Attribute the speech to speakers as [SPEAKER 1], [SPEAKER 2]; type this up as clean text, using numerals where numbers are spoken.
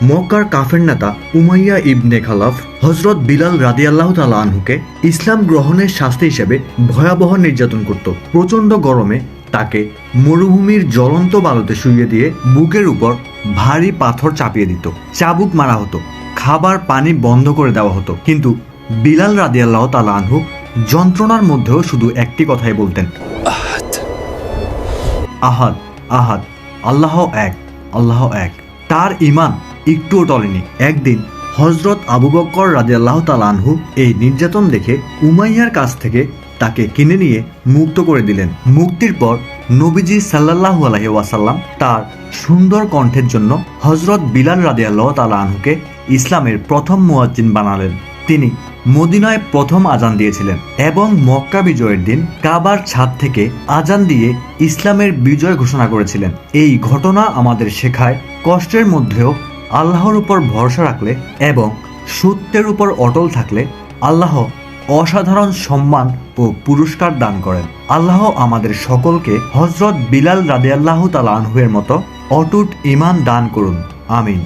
[SPEAKER 1] মক্কার কাফের নেতা উমাইয়া ইবনে খালাফ হযরত বিলাল রাদিয়াল্লাহু তাআলা আনহুকে ইসলাম গ্রহণের শাস্তি হিসেবে ভয়াবহ নির্যাতন করত। প্রচণ্ড গরমে তাকে মরুভূমির জ্বলন্ত বালুতে শুইয়ে দিয়ে বুকের উপর ভারী পাথর চাপিয়ে দিত, চাবুক মারা হতো, খাবার পানি বন্ধ করে দেওয়া হতো। কিন্তু বিলাল রাদিয়াল্লাহু তাআলা আনহু যন্ত্রণার মধ্যেও শুধু একটি কথাই বলতেন, আহাদ আহাদ, আল্লাহ এক, আল্লাহ এক। তার ঈমান একটুও টলেনি। একদিন হযরত আবু বকর রাদিয়াল্লাহু তাআলা আনহু এই নির্যাতন দেখে উমাইয়ার কাছ থেকে তাকে কিনে নিয়ে মুক্ত করে দিলেন। মুক্তির পর নবীজি সাল্লাল্লাহু আলাইহি ওয়াসাল্লাম তার সুন্দর কণ্ঠের জন্য হযরত বিলাল রাদিয়াল্লাহু তাআলা আনহুকে ইসলামের প্রথম মুয়াজ্জিন বানালেন। তিনি মদিনায় প্রথম আজান দিয়েছিলেন এবং মক্কা বিজয়ের দিন কাবার ছাদ থেকে আজান দিয়ে ইসলামের বিজয় ঘোষণা করেছিলেন। এই ঘটনা আমাদের শেখায় কষ্টের মধ্যেও আল্লাহর উপর ভরসা রাখলে এবং সত্যের উপর অটল থাকলে আল্লাহ অসাধারণ সম্মান ও পুরস্কার দান করেন। আল্লাহ আমাদের সকলকে হযরত বিলাল রাদিয়াল্লাহু তাআলা আনহু এর মতো অটুট ঈমান দান করুন। আমিন।